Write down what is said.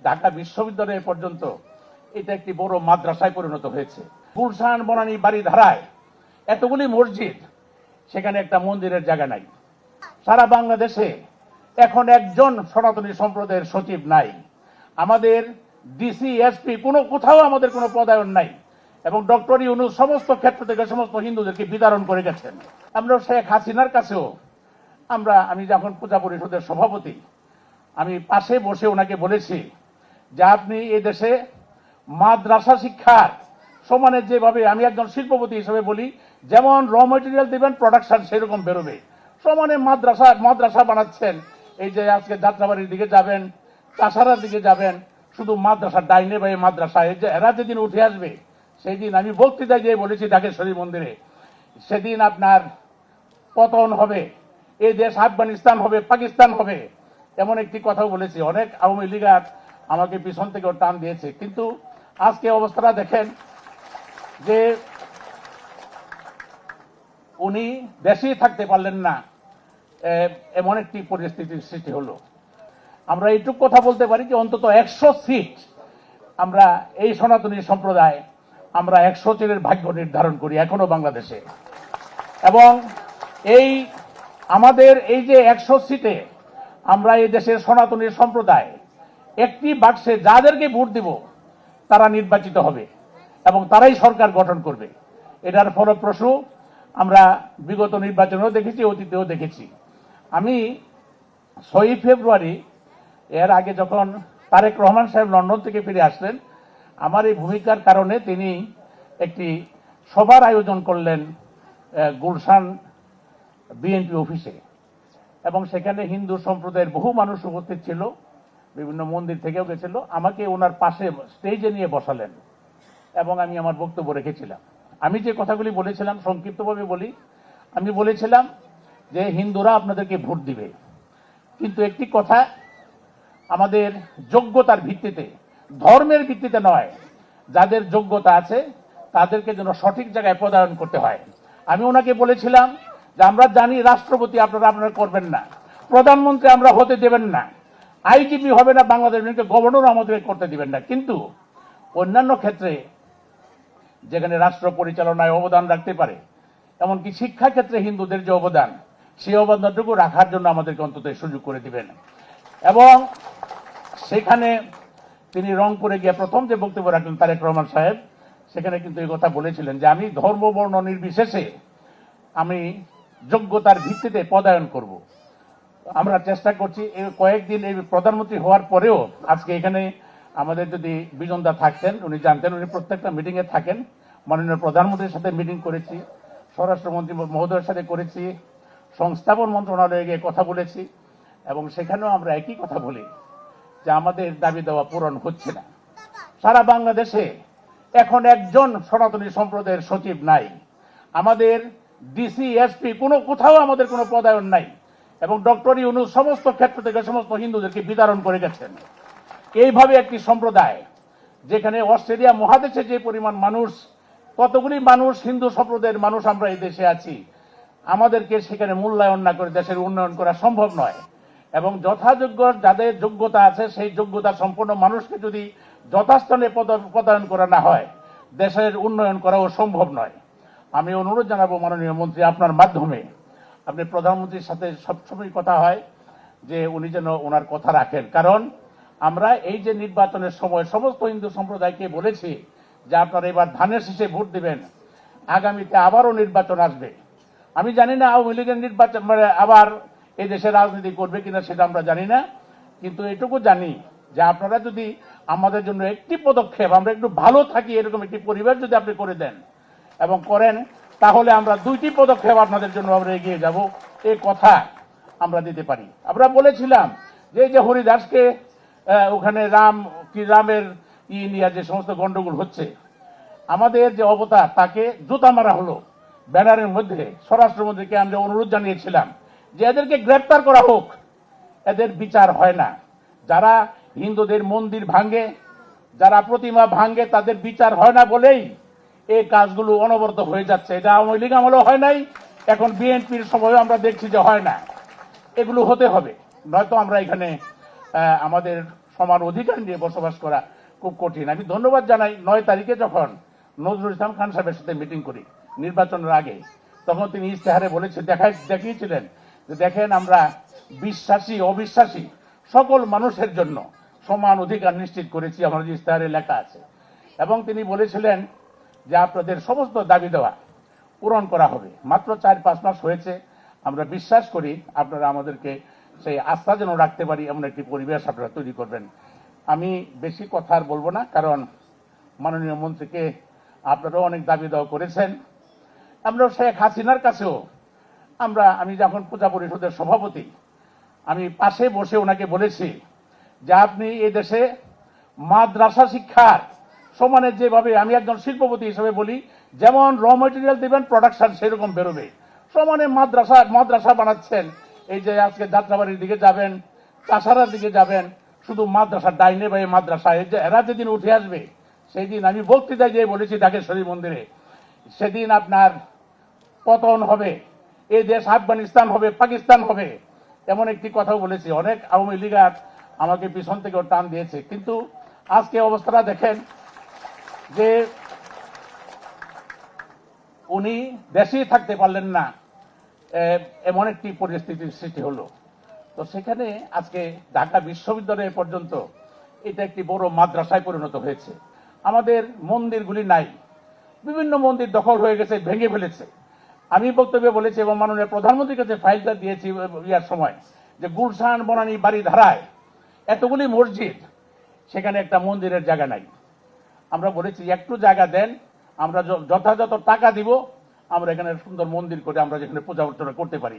ঢাকা বিশ্ববিদ্যালয় পর্যন্ত এটা একটি বড় মাদ্রাসায় পরিণত হয়েছে। গুলশান বনানী বাড়িধারায় এতগুলি মসজিদ, সেখানে একটা মন্দিরের জায়গা নাই। সারা বাংলাদেশে এখন একজন সনাতনী সম্প্রদায়ের সচিব নাই। আমাদের ডিসি এসপি কোথাও আমাদের কোনো পদায়ন নাই, এবং ডক্টর ইউনূস সমস্ত ক্ষেত্র থেকে সমস্ত হিন্দুদেরকে বিতরণ করে গেছেন। আমরা শেখ হাসিনার কাছেও আমি যখন পূজা পরিষদের সভাপতি, আমি পাশে বসে ওনাকে বলেছি যে আপনি এই দেশে মাদ্রাসা শিক্ষার সমানে যেভাবে, আমি একজন শিল্পপতি হিসেবে বলি, যেমন র মেটেরিয়াল দিবেন প্রোডাকশন সেরকম বেরোবে, সমানে মাদ্রাসা বানাচ্ছেন। এই যে আজকে যাত্রাবাড়ির দিকে যাবেন, চাষারার দিকে যাবেন, শুধু মাদ্রাসা ডাইনে বাই মাদ্রাসা, এই যে এরা যেদিন উঠে আসবে সেই দিন, আমি বক্তৃতায় গিয়ে বলেছি ঢাকেশ্বরী মন্দিরে, সেদিন আপনার পতন হবে, এই দেশ আফগানিস্তান হবে, পাকিস্তান হবে, এমন একটি কথাও বলেছি। অনেক আওয়ামী লীগার আমাকে পিছন থেকে টান দিয়েছে, কিন্তু আজকে অবস্থাটা দেখেন যে উনি দেশেই থাকতে পারলেন না, এমন একটি পরিস্থিতির সৃষ্টি হলো। আমরা এইটুকু কথা বলতে পারি যে অন্তত 100 সিট আমরা এই সনাতনী সম্প্রদায়, আমরা 100 সিটের ভাগ্য নির্ধারণ করি এখনো বাংলাদেশে। এবং আমাদের এই যে 100 সিটে আমরা এই দেশের সনাতনী সম্প্রদায় একটি বাক্সে যাদেরকে ভোট দিব তারা নির্বাচিত হবে এবং তারাই সরকার গঠন করবে। এটার ফলপ্রসূ আমরা বিগত নির্বাচনেও দেখেছি, অতীতেও দেখেছি। আমি 6 ফেব্রুয়ারি এর আগে যখন তারেক রহমান সাহেব লন্ডন থেকে ফিরে আসলেন, আমার এই ভূমিকার কারণে তিনি একটি সভার আয়োজন করলেন গুলশান বিএনপি অফিসে, এবং সেখানে হিন্দু সম্প্রদায়ের বহু মানুষ উপস্থিত ছিল, বিভিন্ন মন্দির থেকেও গেছিল। আমাকে ওনার পাশে স্টেজে নিয়ে বসালেন এবং আমি আমার বক্তব্য রেখেছিলাম। আমি যে কথাগুলি বলেছিলাম সংক্ষিপ্তভাবে বলি। আমি বলেছিলাম যে হিন্দুরা আপনাদেরকে ভোট দিবে, কিন্তু একটি কথা, আমাদের যোগ্যতার ভিত্তিতে, ধর্মের ভিত্তিতে নয়, যাদের যোগ্যতা আছে তাদেরকে যেন সঠিক জায়গায় পদায়ন করতে হয়। আমি ওনাকে বলেছিলাম যে আমরা জানি রাষ্ট্রপতি আপনারা করবেন না, প্রধানমন্ত্রী আমরা হতে দেবেন না, আইজিপি হবে না বাংলাদেশ ব্যাংকের গভর্নর আমাদের করতে দিবেন না, কিন্তু অন্যান্য ক্ষেত্রে যেখানে রাষ্ট্র পরিচালনায় অবদান রাখতে পারে, এমনকি শিক্ষা ক্ষেত্রে হিন্দুদের যে অবদান, সেই অবদানটুকু রাখার জন্য আমাদেরকে অন্তত সুযোগ করে দিবেন। এবং সেখানে তিনি রংপুরে গিয়ে প্রথম যে বক্তব্য রাখলেন তারেক রহমান সাহেব, সেখানে কিন্তু এই কথা বলেছিলেন যে আমি ধর্ম বর্ণ নির্বিশেষে আমি যোগ্যতার ভিত্তিতে পদায়ন করব। আমরা চেষ্টা করছি। এই কয়েকদিন এই প্রধানমন্ত্রী হওয়ার পরেও আজকে এখানে আমাদের যদি বিজনদা থাকতেন, উনি জানতেন, উনি প্রত্যেকটা মিটিংয়ে থাকেন। মাননীয় প্রধানমন্ত্রীর সাথে মিটিং করেছি, স্বরাষ্ট্রমন্ত্রী মহোদয়ের সাথে করেছি, সংস্থাপন মন্ত্রণালয়ে গিয়ে কথা বলেছি, এবং সেখানেও আমরা একই কথা বলি যে আমাদের দাবি দেওয়া পূরণ হচ্ছে না। সারা বাংলাদেশে এখন একজন সনাতনী সম্প্রদায়ের সচিব নাই। আমাদের ডিসি এসপি কোথাও আমাদের কোনো পদায়ন নাই, এবং ডক্টর ইউনূস সমস্ত ক্ষেত্র থেকে সমস্ত হিন্দুদেরকে বিতরণ করে গেছেন। এইভাবে একটি সম্প্রদায়, যেখানে অস্ট্রেলিয়া মহাদেশে যে পরিমাণ মানুষ, কতগুলি মানুষ হিন্দু সম্প্রদায়ের মানুষ আমরা এই দেশে আছি, আমাদেরকে সেখানে মূল্যায়ন না করে দেশের উন্নয়ন করা সম্ভব নয়। এবং যথাযোগ্য যাদের যোগ্যতা আছে সেই যোগ্যতা সম্পন্ন মানুষকে যদি যথাস্থানে পদায়ন করা না হয়, দেশের উন্নয়ন করাও সম্ভব নয়। আমি অনুরোধ জানাবো মাননীয় মন্ত্রী, আপনার মাধ্যমে, আপনি প্রধানমন্ত্রীর সাথে সবসময় কথা হয় যে উনি যেন ওনার কথা রাখেন। কারণ আমরা এই যে নির্বাচনের সময় সমস্ত হিন্দু সম্প্রদায়কে বলেছি যে আপনারা এবার ধানের শীষে ভোট দিবেন, আগামীতে আবারও নির্বাচন আসবে। আমি জানি না আওয়ামী লীগের নির্বাচন আবার এই দেশে রাজনীতি করবে কিনা, সেটা আমরা জানি না, কিন্তু এটুকু জানি যে আপনারা যদি আমাদের জন্য একটি পদক্ষেপ, আমরা একটু ভালো থাকি এরকম একটি পরিবেশ যদি আপনি করে দেন এবং করেন, তাহলে আমরা 2টি পদক্ষেপ আপনাদের জন্য আমরা এগিয়ে যাব, এই কথা আমরা দিতে পারি। আমরা বলেছিলাম যে এই যে হরিদাসকে ওখানে রামের নিয়ে যে সমস্ত গন্ডগোল হচ্ছে, আমাদের যে অবতার তাকে জুতা মারা হলো ব্যানারের মধ্যে। স্বরাষ্ট্রমন্ত্রীকে আমরা অনুরোধ জানিয়েছিলাম যে এদেরকে গ্রেপ্তার করা হোক, এদের বিচার হয় না। যারা হিন্দুদের মন্দির ভাঙে, যারা প্রতিমা ভাঙে, তাদের বিচার হয় না বলেই এই কাজগুলো অনবরত হয়ে যাচ্ছে। এটা আওয়ামী লীগ আমলেও হয় নাই, এখন বিএনপির সময়ও আমরা দেখছি যে হয় না। এগুলো হতে হবে, নয়তো আমরা এখানে আমাদের সমান অধিকার নিয়ে বসবাস করা খুব কঠিন। আমি ধন্যবাদ জানাই 9 তারিখে যখন নজরুল ইসলাম খান সাহেবের সাথে মিটিং করি নির্বাচনের আগে, তখন তিনি ইশতেহারে দেখিয়েছিলেন যে দেখেন আমরা বিশ্বাসী অবিশ্বাসী সকল মানুষের জন্য সমান অধিকার নিশ্চিত করেছি, আমাদের ইশতেহারে লেখা আছে। এবং তিনি বলেছিলেন যে আপনাদের সমস্ত দাবি দেওয়া পূরণ করা হবে। মাত্র 4-5 মাস হয়েছে, আমরা বিশ্বাস করি আপনারা আমাদেরকে সেই আস্থা যেন রাখতে পারি এমন একটি পরিবেশ আপনারা তৈরি করবেন। আমি বেশি কথা আর বলবো না, কারণ মাননীয় মন্ত্রীকে আপনারাও অনেক দাবি দেওয়া করেছেন। আমরা শেখ হাসিনার কাছেও আমি যখন পূজা পরিষদের সভাপতি, আমি পাশে বসে ওনাকে বলেছি যে আপনি এই দেশে মাদ্রাসা শিক্ষার সমানে যেভাবে, আমি একজন শিল্পপতি হিসেবে বলি, যেমন র মেটেরিয়াল দিবেন প্রোডাকশন সেরকম বেরোবে, সমানে মাদ্রাসা বানাচ্ছেন। এই যে আজকে যাত্রাবাড়ির দিকে যাবেন, চাষারার দিকে যাবেন, শুধু মাদ্রাসা ডাইনে বাই মাদ্রাসা, এই যে এরা যেদিন উঠে আসবে সেই দিন, আমি বক্তৃতায় গিয়ে বলেছি ঢাকেশ্বরী মন্দিরে, সেদিন আপনার পতন হবে, এই দেশ আফগানিস্তান হবে, পাকিস্তান হবে, এমন একটি কথাও বলেছি। অনেক আওয়ামী লীগার আমাকে পিছন থেকে টান দিয়েছে, কিন্তু আজকে অবস্থাটা দেখেন যে উনি দেশেই থাকতে পারলেন না, এমন একটি পরিস্থিতির সৃষ্টি হলো। তো সেখানে আজকে ঢাকা বিশ্ববিদ্যালয় পর্যন্ত এটা একটি বড় মাদ্রাসায় পরিণত হয়েছে। আমাদের মন্দিরগুলি নাই, বিভিন্ন মন্দির দখল হয়ে গেছে, ভেঙে ফেলেছে। আমি বক্তব্যে বলেছি এবং মাননীয় প্রধানমন্ত্রীর কাছে ফাইলটা দিয়েছি ইয়ার সময়, যে গুলশান বনানী বাড়ি ধারায় এতগুলি মসজিদ, সেখানে একটা মন্দিরের জায়গা নাই। আমরা বলেছি একটু জায়গা দেন, আমরা যথাযথ টাকা দিব, আমরা এখানে সুন্দর মন্দির করে আমরা যেখানে পূজা অর্চনা করতে পারি।